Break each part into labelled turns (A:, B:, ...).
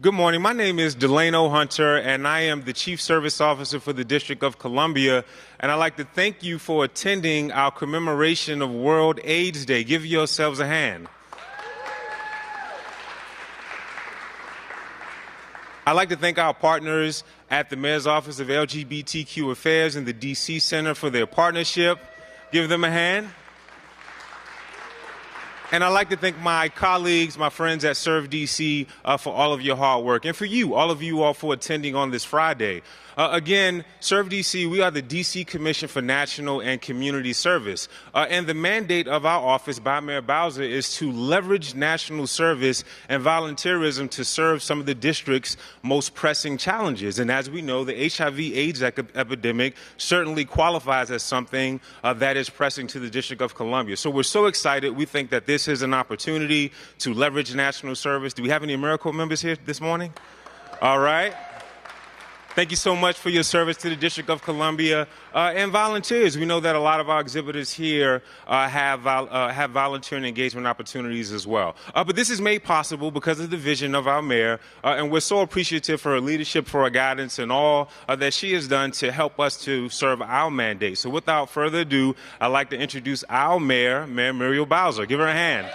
A: Good morning. My name is Delano Hunter, and I am the Chief Service Officer for the District of Columbia. And I'd like to thank you for attending our commemoration of World AIDS Day. Give yourselves a hand. I'd like to thank our partners at the Mayor's Office of LGBTQ Affairs and the D.C. Center for their partnership. Give them a hand. And I'd like to thank my colleagues, my friends at Serve DC for all of your hard work. And for you, all of you all for attending on this Friday. Again, Serve DC, we are the DC Commission for National and Community Service. And the mandate of our office by Mayor Bowser is to leverage national service and volunteerism to serve some of the district's most pressing challenges. And as we know, the HIV/AIDS epidemic certainly qualifies as something that is pressing to the District of Columbia. So we're so excited. We think that this is an opportunity to leverage national service. Do we have any AmeriCorps members here this morning? All right. Thank you so much for your service to the District of Columbia and volunteers. We know that a lot of our exhibitors here have volunteering engagement opportunities as well. But this is made possible because of the vision of our mayor, and we're so appreciative for her leadership, for her guidance, and all that she has done to help us to serve our mandate. So without further ado, I'd like to introduce our mayor, Mayor Muriel Bowser. Give her a hand.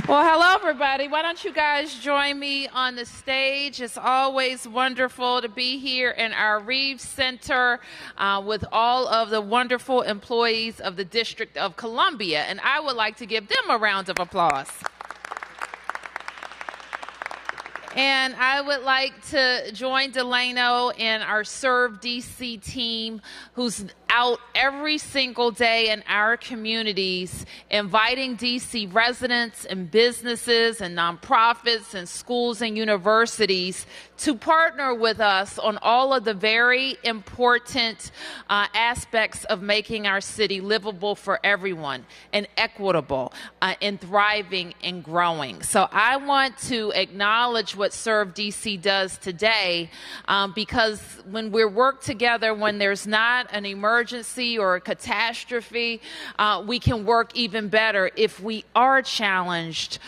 B: Well, hello, everybody. Why don't you guys join me on the stage? It's always wonderful to be here in our Reeves Center with all of the wonderful employees of the District of Columbia, and I would like to give them a round of applause. And I would like to join Delano and our Serve DC team, who's out every single day in our communities, inviting DC residents and businesses and nonprofits and schools and universities to partner with us on all of the very important aspects of making our city livable for everyone and equitable and thriving and growing. So I want to acknowledge what Serve DC does today because when we work together, when there's not an emergency or a catastrophe, we can work even better if we are challenged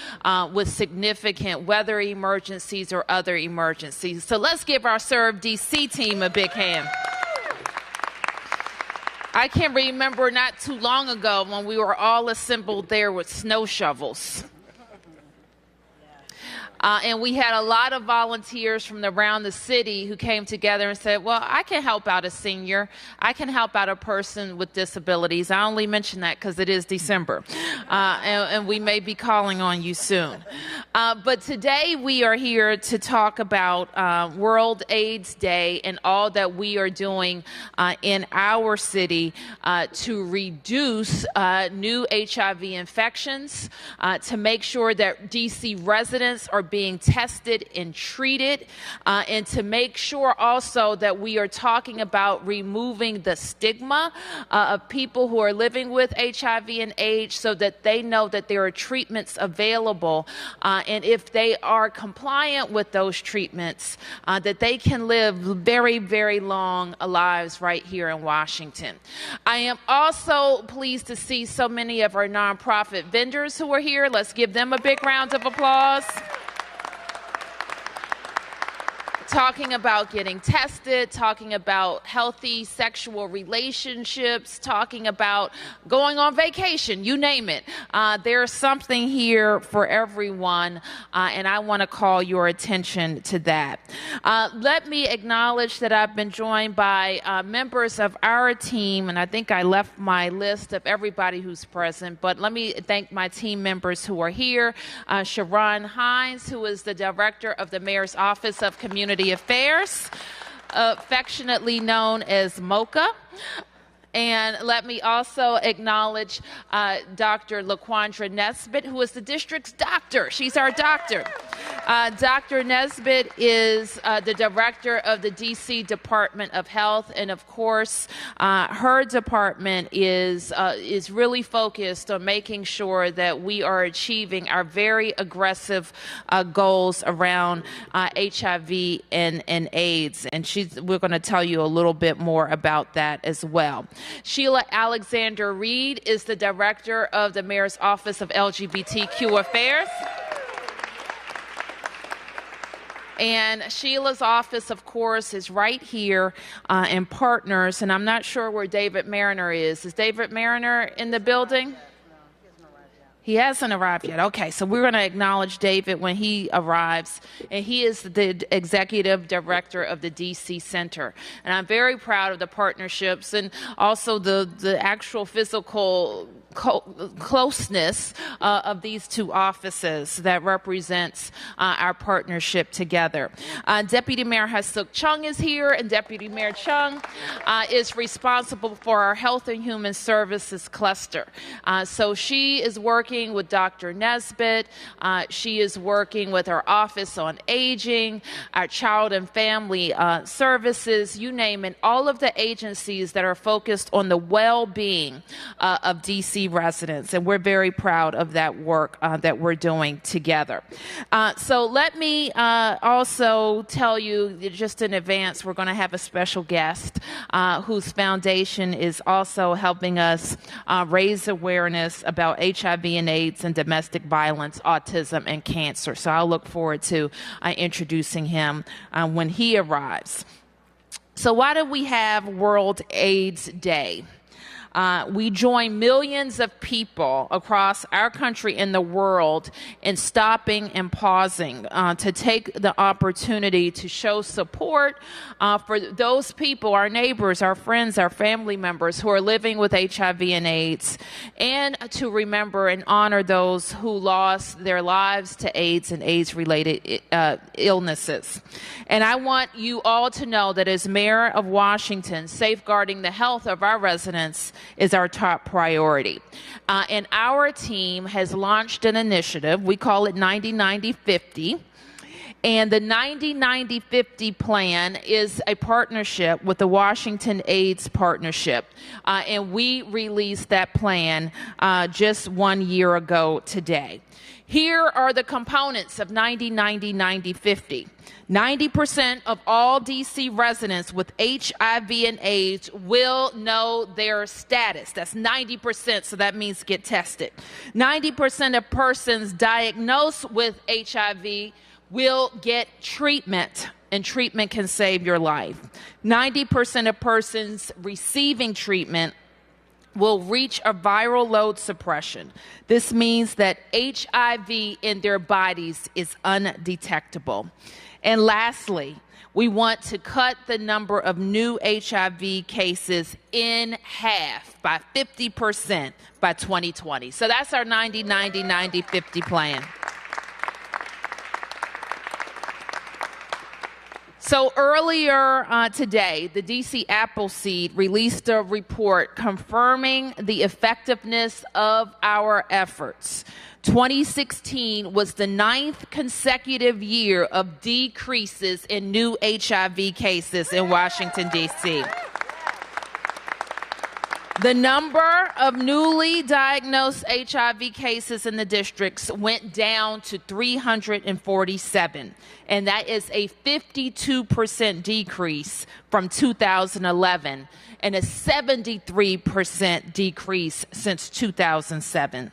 B: with significant weather emergencies or other emergencies. So let's give our Serve DC team a big hand. I can remember not too long ago when we were all assembled there with snow shovels. And we had a lot of volunteers from around the city who came together and said, well, I can help out a senior. I can help out a person with disabilities. I only mention that because it is December. And we may be calling on you soon. But today we are here to talk about World AIDS Day and all that we are doing in our city to reduce new HIV infections, to make sure that DC residents are being tested and treated, and to make sure also that we are talking about removing the stigma of people who are living with HIV and AIDS so that they know that there are treatments available, and if they are compliant with those treatments, that they can live very, very long lives right here in Washington. I am also pleased to see so many of our nonprofit vendors who are here. Let's give them a big round of applause. Talking about getting tested, talking about healthy sexual relationships, talking about going on vacation, you name it. There's something here for everyone, and I want to call your attention to that. Let me acknowledge that I've been joined by members of our team, and I think I left my list of everybody who's present, but let me thank my team members who are here. Sharon Hines, who is the Director of the Mayor's Office of Community Affairs, affectionately known as MOCA. And let me also acknowledge Dr. LaQuandra Nesbitt, who is the district's doctor. She's our doctor. Dr. Nesbitt is the director of the D.C. Department of Health, and of course, her department is really focused on making sure that we are achieving our very aggressive goals around HIV and AIDS, and we're going to tell you a little bit more about that as well. Sheila Alexander Reed is the director of the Mayor's Office of LGBTQ Affairs. And Sheila's office, of course, is right here in Partners. And I'm not sure where David Mariner is. Is David Mariner in the building? He hasn't arrived yet. Okay, so we're going to acknowledge David when he arrives. And he is the executive director of the DC Center. And I'm very proud of the partnerships and also the actual physical closeness of these two offices that represents our partnership together. Deputy Mayor Ha-Suk Chung is here, and Deputy Mayor Chung is responsible for our Health and Human Services cluster. So she is working with Dr. Nesbitt. She is working with our Office on Aging, our Child and Family Services, you name it, all of the agencies that are focused on the well-being of DC residents, and we're very proud of that work that we're doing together. So let me also tell you just in advance, we're going to have a special guest whose foundation is also helping us raise awareness about HIV and AIDS and domestic violence, autism, and cancer. So I'll look forward to introducing him when he arrives. So why do we have World AIDS Day? We join millions of people across our country and the world in stopping and pausing to take the opportunity to show support for those people, our neighbors, our friends, our family members who are living with HIV and AIDS, and to remember and honor those who lost their lives to AIDS and AIDS-related illnesses. And I want you all to know that as Mayor of Washington, safeguarding the health of our residents is our top priority. And our team has launched an initiative. We call it 90-90-50. And the 90-90-50 plan is a partnership with the Washington AIDS Partnership. And we released that plan just 1 year ago today. Here are the components of 90-90-90-50. 90% of all DC residents with HIV and AIDS will know their status. That's 90%, so that means get tested. 90% of persons diagnosed with HIV will get treatment, and treatment can save your life. 90% of persons receiving treatment will reach a viral load suppression. This means that HIV in their bodies is undetectable. And lastly, we want to cut the number of new HIV cases in half by 50% by 2020. So that's our 90-90-90-50 plan. So earlier today, the DC Appleseed released a report confirming the effectiveness of our efforts. 2016 was the 9th consecutive year of decreases in new HIV cases in Washington, D.C. The number of newly diagnosed HIV cases in the districts went down to 347, and that is a 52% decrease from 2011 and a 73% decrease since 2007.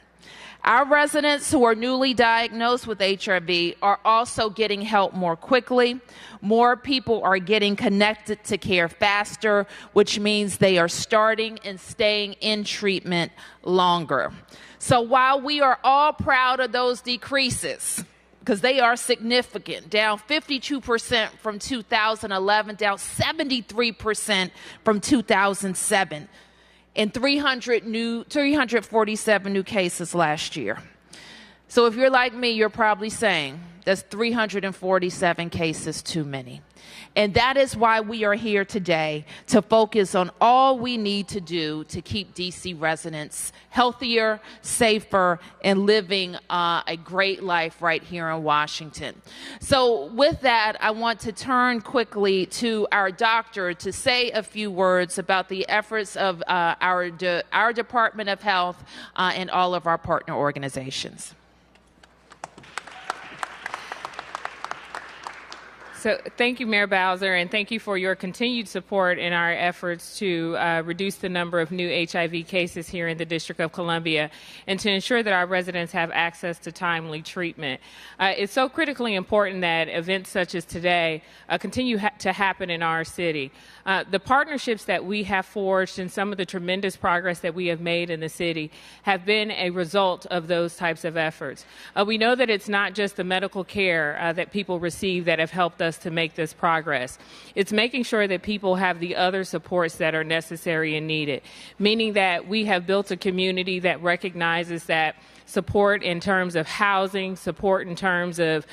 B: Our residents who are newly diagnosed with HIV are also getting help more quickly. More people are getting connected to care faster, which means they are starting and staying in treatment longer. So while we are all proud of those decreases, because they are significant, down 52% from 2011, down 73% from 2007, and 347 new cases last year. So if you're like me, you're probably saying that's 347 cases too many. And that is why we are here today, to focus on all we need to do to keep DC residents healthier, safer, and living a great life right here in Washington. So with that, I want to turn quickly to our doctor to say a few words about the efforts of our Department of Health and all of our partner organizations.
C: So thank you, Mayor Bowser, and thank you for your continued support in our efforts to reduce the number of new HIV cases here in the District of Columbia and to ensure that our residents have access to timely treatment. It's so critically important that events such as today continue to happen in our city. The partnerships that we have forged and some of the tremendous progress that we have made in the city have been a result of those types of efforts. We know that it's not just the medical care that people receive that have helped us to make this progress. It's making sure that people have the other supports that are necessary and needed, meaning that we have built a community that recognizes that support in terms of housing, support in terms of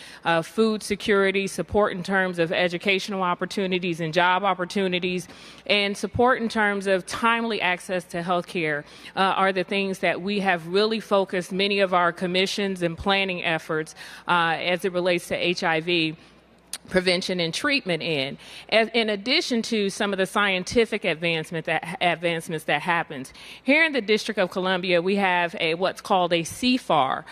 C: food security, support in terms of educational opportunities and job opportunities, and support in terms of timely access to health care are the things that we have really focused many of our commissions and planning efforts as it relates to HIV prevention and treatment in addition to some of the scientific advancements that happens. Here in the District of Columbia, we have what's called a CFAR,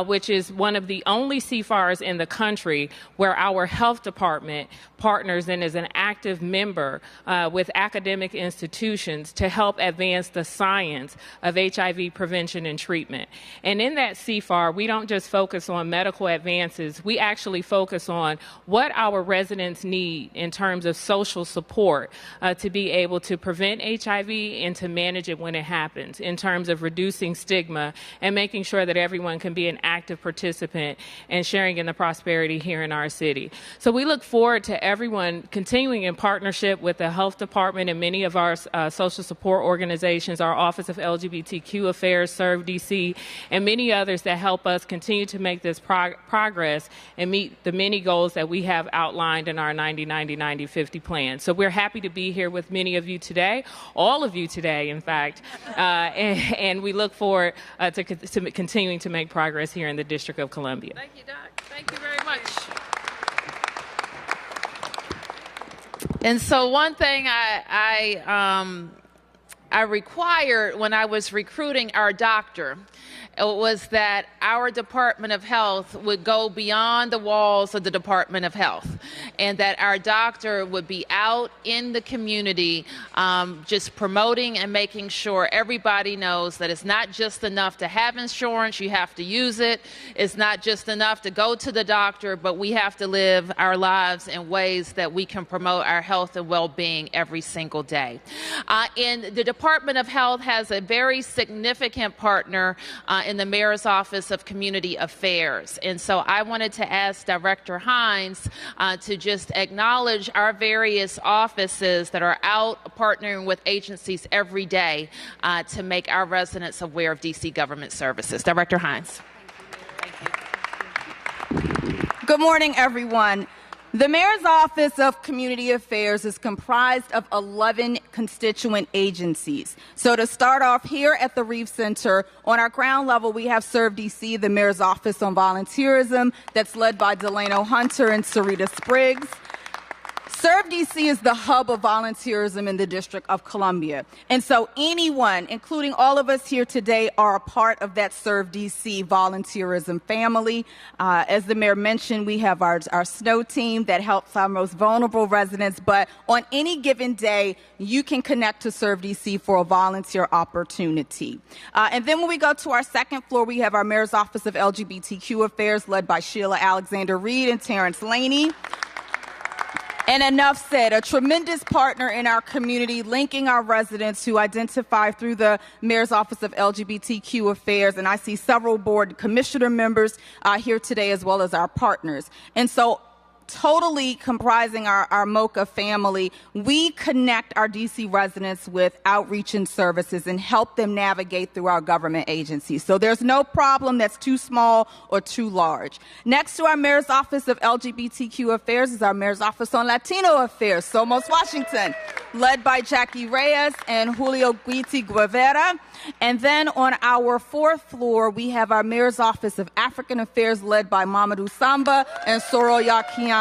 C: which is one of the only CFARs in the country where our health department partners and is an active member with academic institutions to help advance the science of HIV prevention and treatment. And in that CFAR, we don't just focus on medical advances, we actually focus on what our residents need in terms of social support to be able to prevent HIV and to manage it when it happens, in terms of reducing stigma and making sure that everyone can be an active participant and sharing in the prosperity here in our city. So we look forward to everyone continuing in partnership with the health department and many of our social support organizations, our Office of LGBTQ Affairs, Serve DC, and many others that help us continue to make this progress and meet the many goals that we have outlined in our 90-90-90-50 plan. So we're happy to be here with many of you today, all of you today, in fact, and we look forward to continuing to make progress here in the District of Columbia.
B: Thank you, Doc. Thank you very much. And so one thing I required when I was recruiting our doctor was that our Department of Health would go beyond the walls of the Department of Health, and that our doctor would be out in the community just promoting and making sure everybody knows that it's not just enough to have insurance, you have to use it. It's not just enough to go to the doctor, but we have to live our lives in ways that we can promote our health and well-being every single day. And the Department of Health has a very significant partner in the Mayor's Office of Community Affairs. And so I wanted to ask Director Hines to just acknowledge our various offices that are out partnering with agencies every day to make our residents aware of DC government services. Director Hines.
D: Good morning, everyone. The Mayor's Office of Community Affairs is comprised of 11 constituent agencies. So to start off here at the Reeve Center, on our ground level, we have Serve DC, the Mayor's Office on Volunteerism, that's led by Delano Hunter and Sarita Spriggs. Serve DC is the hub of volunteerism in the District of Columbia. And so anyone, including all of us here today, are a part of that Serve DC volunteerism family. As the mayor mentioned, we have our snow team that helps our most vulnerable residents. But on any given day, you can connect to Serve DC for a volunteer opportunity. And then when we go to our second floor, we have our Mayor's Office of LGBTQ Affairs, led by Sheila Alexander Reed and Terrence Laney. And enough said, a tremendous partner in our community, linking our residents who identify through the Mayor's Office of LGBTQ Affairs. And I see several board commissioner members here today, as well as our partners. And so totally comprising our MOCA family, we connect our DC residents with outreach and services and help them navigate through our government agencies. So there's no problem that's too small or too large. Next to our Mayor's Office of LGBTQ Affairs is our Mayor's Office on Latino Affairs, Somos Washington, led by Jackie Reyes and Julio Guiti Guevara. And then on our fourth floor, we have our Mayor's Office of African Affairs, led by Mamadou Samba and Soroya Kiaman.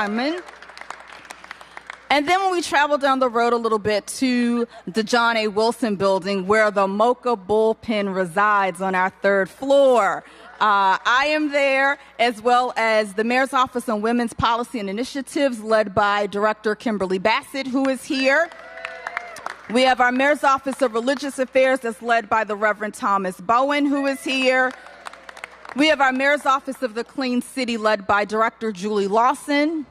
D: And then when we travel down the road a little bit to the John A. Wilson building, where the MOCA bullpen resides on our third floor, I am there, as well as the Mayor's Office on Women's Policy and Initiatives, led by Director Kimberly Bassett, who is here. We have our Mayor's Office of Religious Affairs, that's led by the Reverend Thomas Bowen, who is here. We have our Mayor's Office of the Clean City, led by Director Julie Lawson.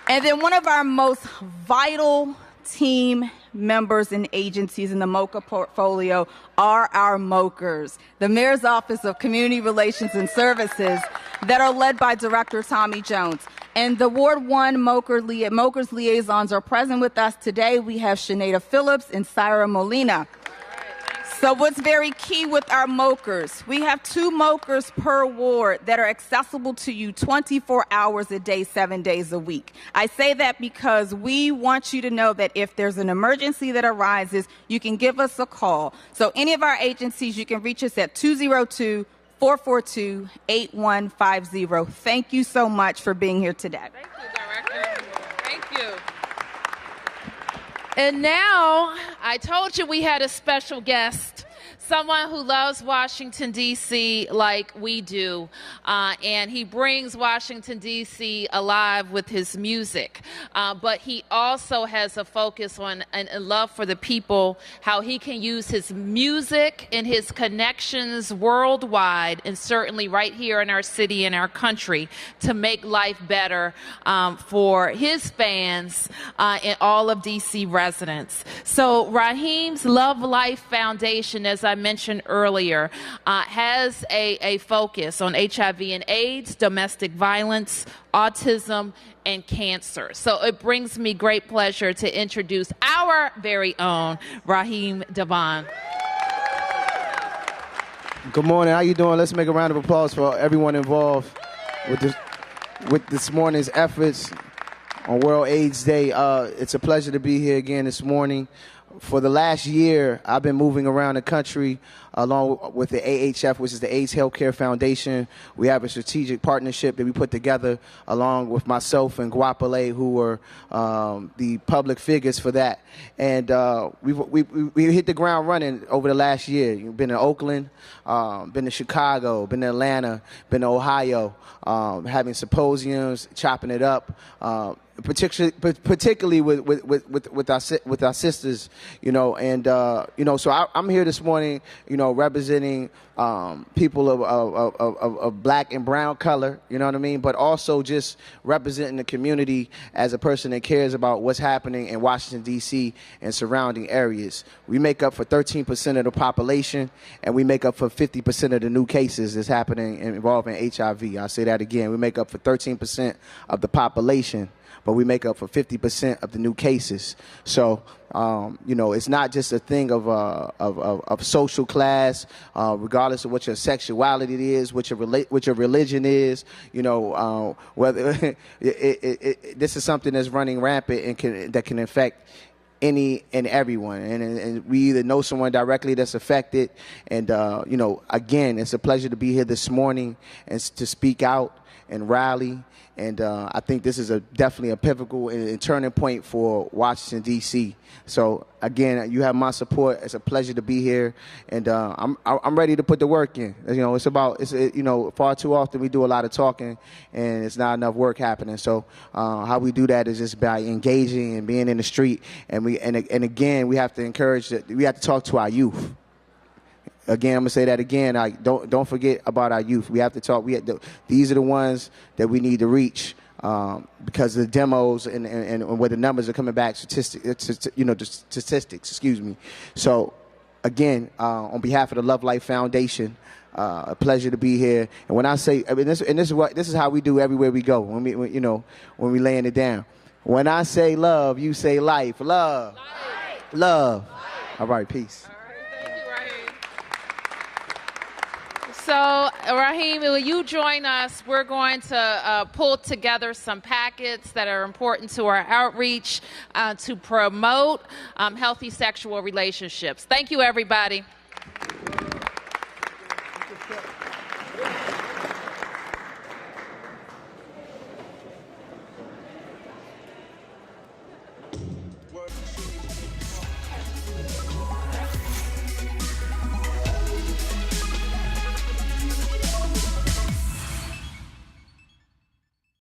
D: And then one of our most vital team members and agencies in the MOCA portfolio are our MOCers, the Mayor's Office of Community Relations and Services, that are led by Director Tommy Jones. And the Ward 1 MOCers liaisons are present with us today. We have Shanada Phillips and Syra Molina. So what's very key with our MOCers, we have 2 MOCers per ward that are accessible to you 24 hours a day, 7 days a week. I say that because we want you to know that if there's an emergency that arises, you can give us a call. So any of our agencies, you can reach us at 202-442-8150. Thank you so much for being here today.
B: Thank you, Director. Thank you. And now, I told you we had a special guest, someone who loves Washington, D.C. like we do, and he brings Washington, D.C. alive with his music. But he also has a focus on and a love for the people, how he can use his music and his connections worldwide, and certainly right here in our city and our country, to make life better for his fans and all of D.C. residents. So Raheem's LoveLife Foundation, as I mentioned earlier, has a focus on HIV and AIDS, domestic violence, autism, and cancer. So it brings me great pleasure to introduce our very own Raheem DeVaughn.
E: Good morning. How you doing? Let's make a round of applause for everyone involved with this morning's efforts on World AIDS Day. It's a pleasure to be here again this morning. For the last year, I've been moving around the country along with the AHF, which is the AIDS Healthcare Foundation. We have a strategic partnership that we put together along with myself and Guapale, who were the public figures for that. And we hit the ground running over the last year. We've been in Oakland, been to Chicago, been to Atlanta, been to Ohio, having symposiums, chopping it up. Particularly with our sisters, you know, and so I'm here this morning, you know, representing people of black and brown color, you know what I mean, but also just representing the community as a person that cares about what's happening in Washington, D.C. and surrounding areas. We make up for 13% of the population, and we make up for 50% of the new cases that's happening involving HIV. I'll say that again. We make up for 13% of the population, but we make up for 50% of the new cases. So, you know, it's not just a thing of social class, regardless of what your sexuality is, what your religion is. You know, whether this is something that's running rampant and that can affect any and everyone, and we either know someone directly that's affected. And you know, again, it's a pleasure to be here this morning and to speak out and rally. And I think this is definitely a pivotal and turning point for Washington, D.C. So, again, you have my support. It's a pleasure to be here. And I'm ready to put the work in. You know, you know, far too often we do a lot of talking and it's not enough work happening. So how we do that is just by engaging and being in the street. And again, we have to encourage that. We have to talk to our youth. Again, I'm gonna say that again. Don't forget about our youth. We have to talk. These are the ones that we need to reach because the demos and where the numbers are coming back. Statistics. Excuse me. So, again, on behalf of the LoveLife Foundation, a pleasure to be here. And when I say, this is how we do everywhere we go. When we laying it down. When I say love, you say life. Love. Life. Love. Life. All right. Peace.
B: So, Raheem, will you join us? We're going to pull together some packets that are important to our outreach to promote healthy sexual relationships. Thank you, everybody.